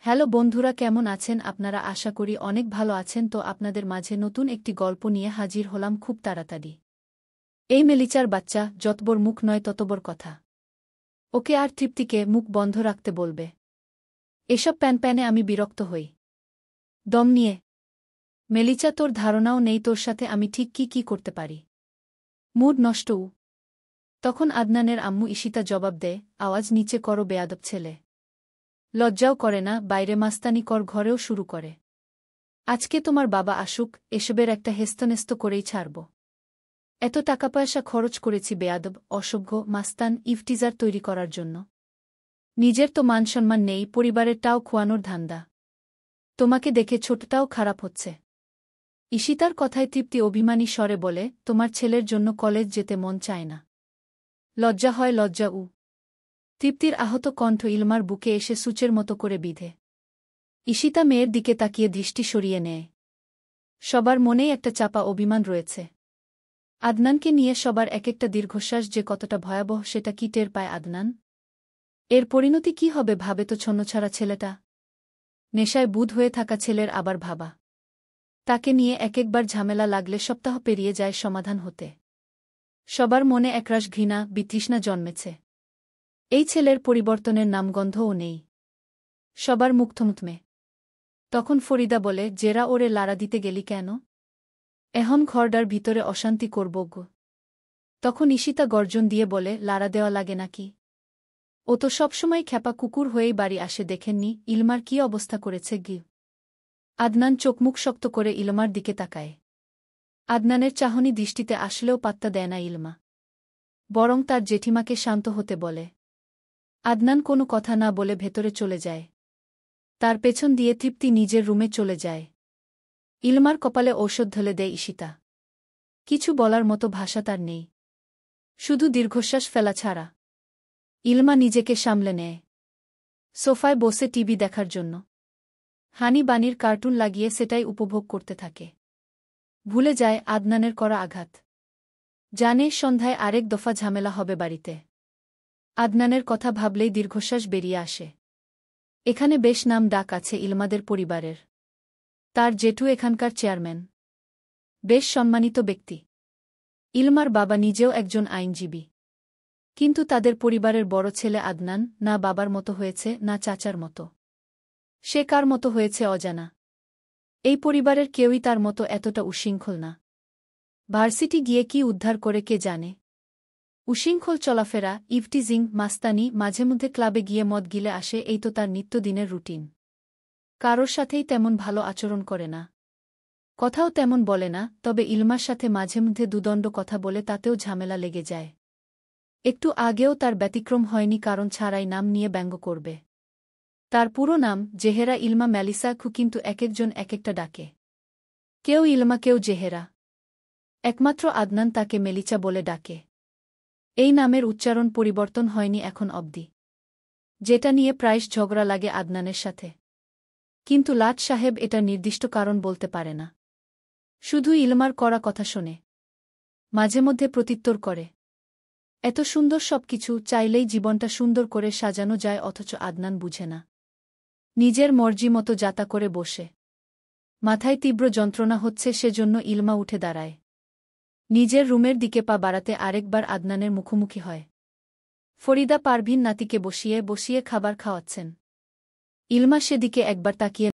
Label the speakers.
Speaker 1: Hello বন্ধুরা, কেমন আছেন আপনারা? আশা করি অনেক ভালো আছেন। তো আপনাদের মাঝে নতুন একটি গল্প নিয়ে হাজির হলাম খুব তাড়াতাড়ি। এই মেলিচার বাচ্চা, যতবর মুখ নয় ততবর কথা। ওকে আর তৃপ্তিকে মুখ বন্ধ রাখতে বলবে। এসব প্যানে আমি বিরক্ত হই। দম নিয়ে মেলিচা, তোর ধারণাও নেই তোর সাথে আমি ঠিক কি করতে পারি। মুড নষ্ট। তখন আদনানের আম্মু ঈশিতা জবাব দেয়, আওয়াজ নিচে করো বেয়াদব ছেলে। লজ্জাও করে না, বাইরে মাস্তানি কর, ঘরেও শুরু করে। আজকে তোমার বাবা আসুক, এসবের একটা হেস্তনেস্ত করেই ছাড়ব। এত টাকা পয়সা খরচ করেছি বেয়াদব, অসভ্য, মাস্তান, ইফটিজার তৈরি করার জন্য। নিজের তো মানসম্মান নেই, পরিবারেরটাও খোয়ানোর ধান্দা। তোমাকে দেখে ছোটটাও খারাপ হচ্ছে। ঈশিতার কথায় তৃপ্তি অভিমানী স্বরে বলে, তোমার ছেলের জন্য কলেজ যেতে মন চায় না? লজ্জা হয়, লজ্জা। তৃপ্তির আহত কণ্ঠ ইলমার বুকে এসে সূচের মতো করে বিঁধে। ঈশিতা মেয়ের দিকে তাকিয়ে দৃষ্টি সরিয়ে নেয়। সবার মনেই একটা চাপা অভিমান রয়েছে। আদনানকে নিয়ে সবার একটা দীর্ঘশ্বাস যে কতটা ভয়াবহ সেটা কি টের পায় আদনান? এর পরিণতি কি হবে ভাবে তো ছন্নছাড়া ছেলেটা। নেশায় বুঁদ হয়ে থাকা ছেলের আবার ভাবা। তাকে নিয়ে একবার ঝামেলা লাগলে সপ্তাহ পেরিয়ে যায় সমাধান হতে। সবার মনে একরাশ ঘৃণা, বিতৃষ্ণা জন্মেছে। এই ছেলের পরিবর্তনের নামগন্ধও নেই। সবার মুখ থমথমে। তখন ফরিদা বলে, জেরা ওরে লাড়া দিতে গেলি কেন? এখন ঘরটার ভিতরে অশান্তি করব গো। তখন ঈশিতা গর্জন দিয়ে বলে, লাড়া দেওয়া লাগে নাকি? ও তো সবসময় খ্যাপা কুকুর হয়েই বাড়ি আসে, দেখেননি ইলমার কি অবস্থা করেছে গি। আদনান চোখমুখ শক্ত করে ইলমার দিকে তাকায়। আদনানের চাহনি দৃষ্টিতে আসলেও পাত্তা দেয় না ইলমা। বরং তার জেঠিমাকে শান্ত হতে বলে। আদনান কোনো কথা না বলে ভেতরে চলে যায়। তার পেছন দিয়ে তৃপ্তি নিজের রুমে চলে যায়। ইলমার কপালে ঔষধ ঢেলে দেয় ঈশিতা। কিছু বলার মতো ভাষা তার নেই, শুধু দীর্ঘশ্বাস ফেলা ছাড়া। ইলমা নিজেকে সামলে নেয়। সোফায় বসে টিভি দেখার জন্য হানি বানির কার্টুন লাগিয়ে সেটাই উপভোগ করতে থাকে। ভুলে যায় আদনানের করা আঘাত। জানে সন্ধ্যায় আরেক দফা ঝামেলা হবে বাড়িতে। আদনানের কথা ভাবলেই দীর্ঘশ্বাস বেরিয়ে আসে। এখানে বেশ নাম ডাক আছে ইলমাদের পরিবারের। তার জেঠু এখানকার চেয়ারম্যান, বেশ সম্মানিত ব্যক্তি। ইলমার বাবা নিজেও একজন আইনজীবী। কিন্তু তাদের পরিবারের বড় ছেলে আদনান না বাবার মতো হয়েছে না চাচার মতো। সে কার মতো হয়েছে অজানা। এই পরিবারের কেউই তার মতো এতটা উশৃঙ্খল না। ভার্সিটি গিয়ে কি উদ্ধার করে কে জানে। উশৃঙ্খল চলাফেরা, ইভটিজিং, মাস্তানি, মাঝেমধ্যে ক্লাবে গিয়ে মদ গিলে আসে, এই তো তার নিত্যদিনের রুটিন। কারোর সাথেই তেমন ভালো আচরণ করে না, কথাও তেমন বলে না। তবে ইলমার সাথে মাঝেমধ্যে দুদণ্ড কথা বলে তাতেও ঝামেলা লেগে যায়। একটু আগেও তার ব্যতিক্রম হয়নি, কারণ ছাড়াই নাম নিয়ে ব্যঙ্গ করবে। তার পুরো নাম জেহেরা ইলমা ম্যালিসা খু, কিন্তু একেকজন একেকটা ডাকে। কেউ ইলমা, কেউ জেহেরা। একমাত্র আদনান তাকে মেলিচা বলে ডাকে। এই নামের উচ্চারণ পরিবর্তন হয়নি এখন অবধি, যেটা নিয়ে প্রায়শ ঝগড়া লাগে আদনানের সাথে। কিন্তু লাট সাহেব এটা নির্দিষ্ট কারণ বলতে পারে না। শুধু ইলমার করা কথা শোনে, মাঝেমধ্যে প্রত্যুত্তর করে। এত সুন্দর সবকিছু, চাইলেই জীবনটা সুন্দর করে সাজানো যায়, অথচ আদনান বুঝে না। নিজের মর্জি মতো যাতা করে বসে। মাথায় তীব্র যন্ত্রণা হচ্ছে, সেজন্য ইলমা উঠে দাঁড়ায়। নিজের রুমের দিকে পা বাড়াতে আরেকবার আদনানের মুখোমুখি হয়। ফরিদা পারভিন নাতিকে বসিয়ে বসিয়ে খাবার খাওয়াচ্ছেন। ইলমা সেদিকে একবার তাকিয়ে